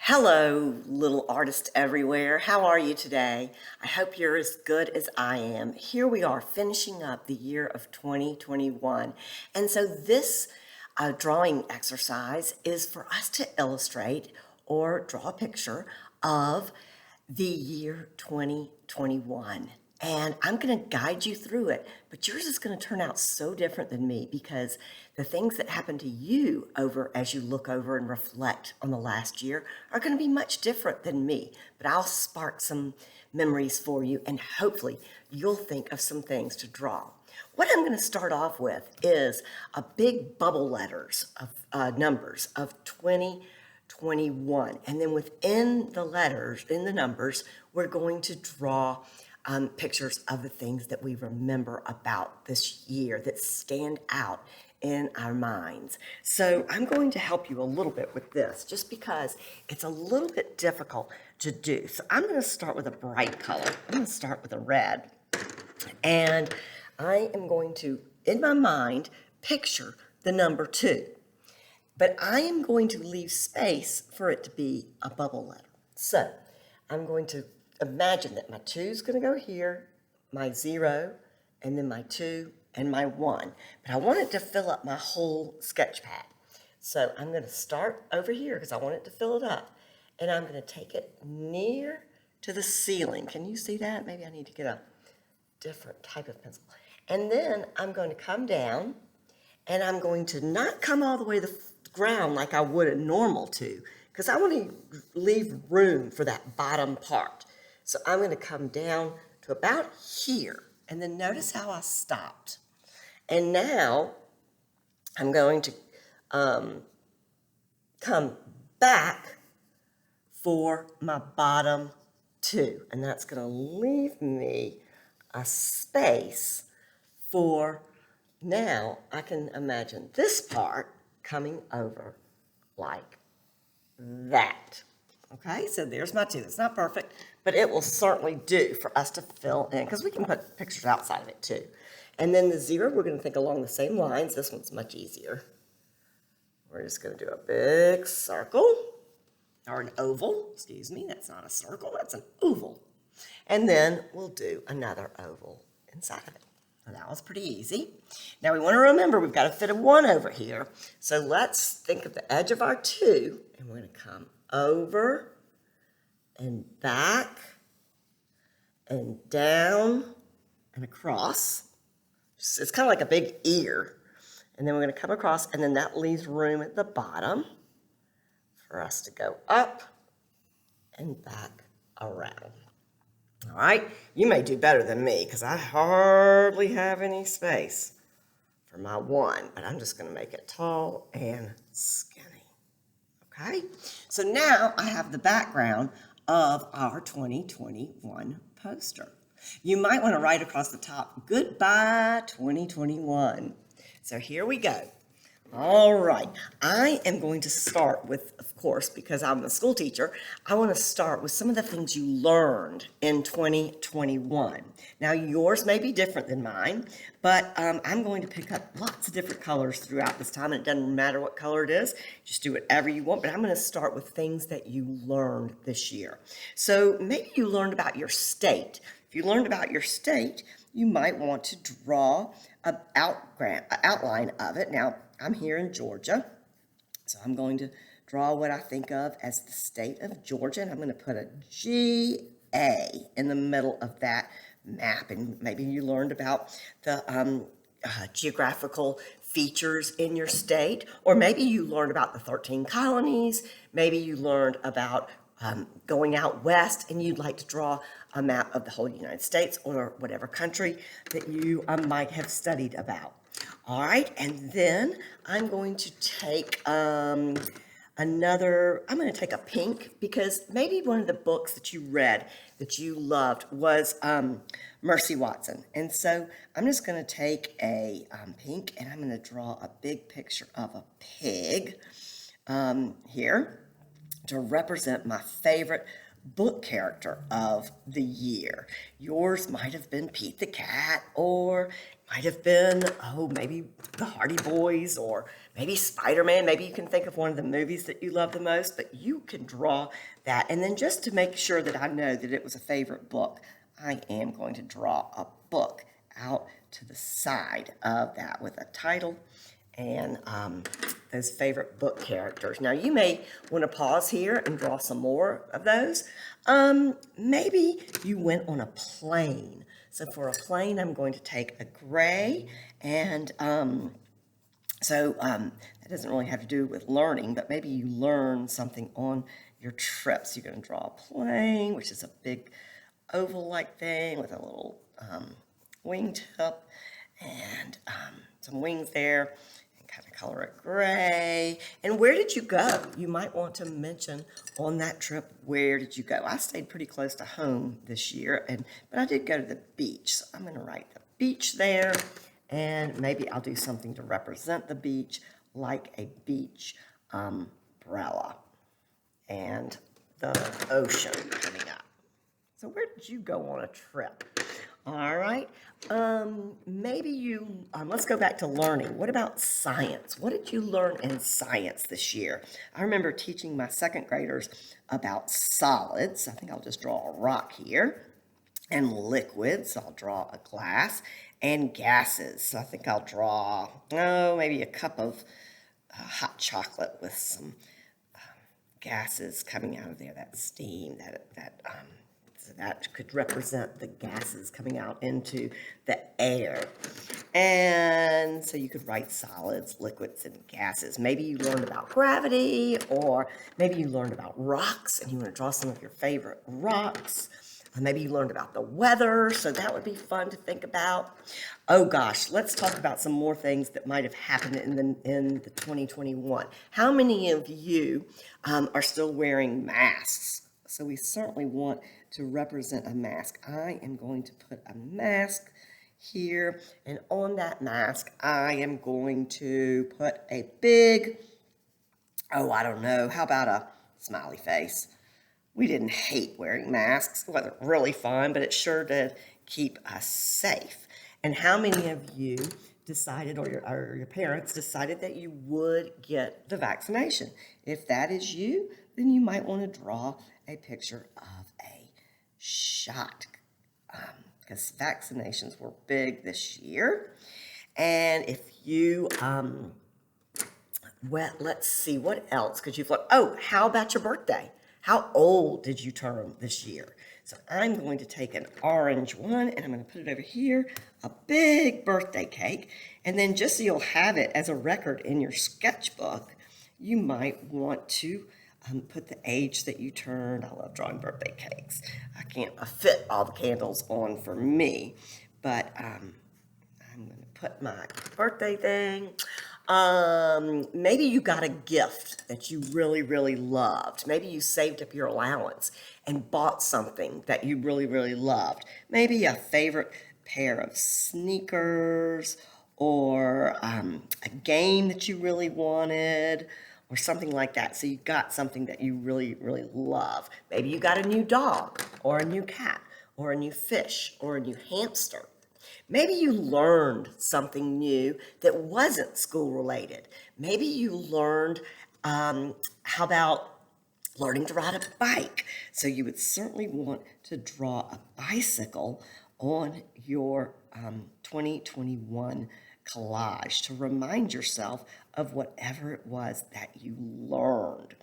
Hello, little artist everywhere. How are you today? I hope you're as good as I am. Here we are finishing up the year of 2021. And so this drawing exercise is for us to illustrate or draw a picture of the year 2021. And I'm going to guide you through it, but yours is going to turn out so different than me because the things that happen to you over as you look over and reflect on the last year are going to be much different than me. But I'll spark some memories for you, and hopefully you'll think of some things to draw. What I'm going to start off with is a big bubble letters of numbers of 2021, and then within the letters, in the numbers, we're going to draw pictures of the things that we remember about this year that stand out in our minds. So I'm going to help you a little bit with this just because it's a little bit difficult to do. So I'm going to start with a bright color. I'm going to start with a red. And I am going to, in my mind, picture the number 2. But I am going to leave space for it to be a bubble letter. So I'm going to imagine that my 2 is going to go here, my 0, and then my 2 and my 1. But I want it to fill up my whole sketch pad. So I'm going to start over here because I want it to fill it up. And I'm going to take it near to the ceiling. Can you see that? Maybe I need to get a different type of pencil. And then I'm going to come down, and I'm going to not come all the way to the ground like I would a normal 2, because I want to leave room for that bottom part. So I'm going to come down to about here, and then notice how I stopped. And now I'm going to come back for my bottom 2, and that's going to leave me a space for, now I can imagine this part coming over like that. Okay, so there's my 2. It's not perfect, but it will certainly do for us to fill in, because we can put pictures outside of it too. And then the 0, we're going to think along the same lines. This one's much easier. We're just going to do a big circle, or an oval. Excuse me, that's not a circle, that's an oval. And then we'll do another oval inside of it. So that was pretty easy. Now we want to remember we've got to fit a 1 over here. So let's think of the edge of our 2, and we're going to come over and back and down and across. It's kind of like a big ear. And then we're going to come across, and then that leaves room at the bottom for us to go up and back around. All right, you may do better than me because I hardly have any space for my 1, but I'm just going to make it tall and skinny. Okay, so now I have the background of our 2021 poster. You might want to write across the top, "Goodbye 2021." So here we go. All right, I am going to start with, of course, because I'm a school teacher, I want to start with some of the things you learned in 2021. Now, yours may be different than mine, but I'm going to pick up lots of different colors throughout this time, and it doesn't matter what color it is. Just do whatever you want, but I'm going to start with things that you learned this year. So maybe you learned about your state. If you learned about your state, you might want to draw an outline of it. Now, I'm here in Georgia, so I'm going to draw what I think of as the state of Georgia, and I'm going to put a GA in the middle of that map. And maybe you learned about the geographical features in your state, or maybe you learned about the 13 colonies. Maybe you learned about going out west, and you'd like to draw a map of the whole United States or whatever country that you might have studied about. All right, and then I'm going to take I'm going to take a pink, because maybe one of the books that you read that you loved was Mercy Watson. And so I'm just going to take a pink, and I'm going to draw a big picture of a pig here to represent my favorite book character of the year. Yours might have been Pete the Cat, or might have been, oh, maybe the Hardy Boys or maybe Spider-Man. Maybe you can think of one of the movies that you love the most, but you can draw that. And then just to make sure that I know that it was a favorite book, I am going to draw a book out to the side of that with a title and those favorite book characters. Now, you may want to pause here and draw some more of those. Maybe you went on a plane. So for a plane, I'm going to take a gray, and that doesn't really have to do with learning, but maybe you learn something on your trips. You're going to draw a plane, which is a big oval-like thing with a little wingtip and some wings there, and kind of color it gray. And where did you go? You might want to mention on that trip, where did you go? I stayed pretty close to home this year, but I did go to the beach. So I'm going to write the beach there, and maybe I'll do something to represent the beach, like a beach umbrella and the ocean coming up. So where did you go on a trip? All right. Maybe you, let's go back to learning. What about science? What did you learn in science this year? I remember teaching my second graders about solids. I think I'll just draw a rock here. And liquids, I'll draw a glass. And gases, so I think I'll draw, maybe a cup of hot chocolate with some gases coming out of there, that steam, so that could represent the gases coming out into the air. And so you could write solids, liquids, and gases. Maybe you learned about gravity, or maybe you learned about rocks and you want to draw some of your favorite rocks. Maybe you learned about the weather, so that would be fun to think about. Oh gosh, let's talk about some more things that might have happened in the 2021. How many of you are still wearing masks? So we certainly want to represent a mask. I am going to put a mask here, and on that mask, I am going to put a big, I don't know, how about a smiley face? We didn't hate wearing masks. It wasn't really fun, but it sure did keep us safe. And how many of you decided, or your parents decided, that you would get the vaccination? If that is you, then you might want to draw a picture of a shot, because vaccinations were big this year. And if you, let's see, what else could you look? Oh, how about your birthday? How old did you turn this year? So I'm going to take an orange one, and I'm going to put it over here, a big birthday cake. And then just so you'll have it as a record in your sketchbook, you might want to put the age that you turned. I love drawing birthday cakes. I can't fit all the candles on for me, but I'm going to put my birthday thing. Maybe you got a gift that you really, really loved. Maybe you saved up your allowance and bought something that you really, really loved. Maybe a favorite pair of sneakers, or a game that you really wanted, or something like that. So you got something that you really, really love. Maybe you got a new dog, or a new cat, or a new fish, or a new hamster. Maybe you learned something new that wasn't school related. Maybe you learned, how about learning to ride a bike? So you would certainly want to draw a bicycle on your 2021 collage to remind yourself of whatever it was that you learned.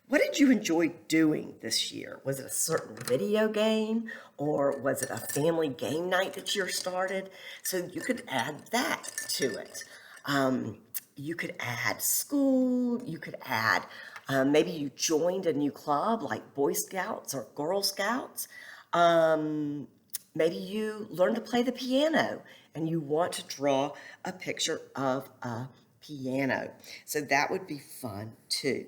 What did you enjoy doing this year? Was it a certain video game, or was it a family game night that you started? So you could add that to it. You could add school, you could add, maybe you joined a new club like Boy Scouts or Girl Scouts. Maybe you learned to play the piano and you want to draw a picture of a piano. So that would be fun too.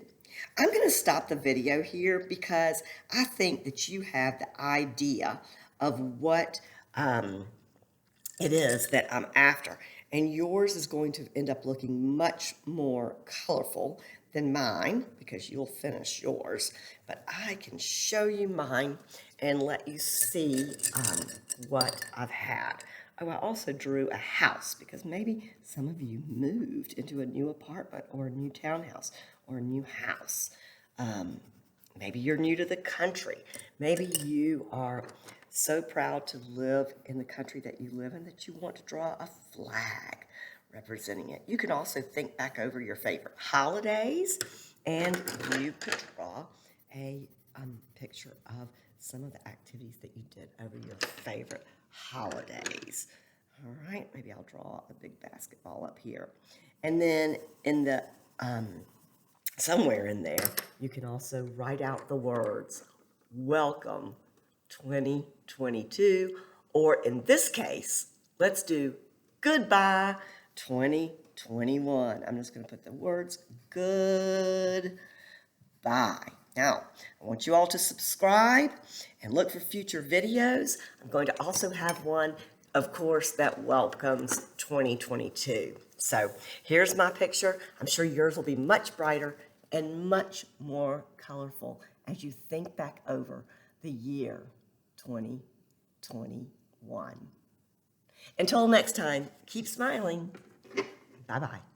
I'm going to stop the video here because I think that you have the idea of what it is that I'm after. And yours is going to end up looking much more colorful than mine, because you'll finish yours. But I can show you mine and let you see what I've had. Oh, I also drew a house because maybe some of you moved into a new apartment or a new townhouse or a new house. Maybe you're new to the country. Maybe you are so proud to live in the country that you live in that you want to draw a flag representing it. You can also think back over your favorite holidays, and you could draw a picture of some of the activities that you did over your favorite holidays. All right, maybe I'll draw a big basketball up here. And then in the somewhere in there, you can also write out the words, welcome 2022, or in this case, let's do goodbye 2021. I'm just going to put the words goodbye. Now, I want you all to subscribe and look for future videos. I'm going to also have one, of course, that welcomes 2022. So here's my picture. I'm sure yours will be much brighter and much more colorful as you think back over the year 2021. Until next time, keep smiling. Bye-bye.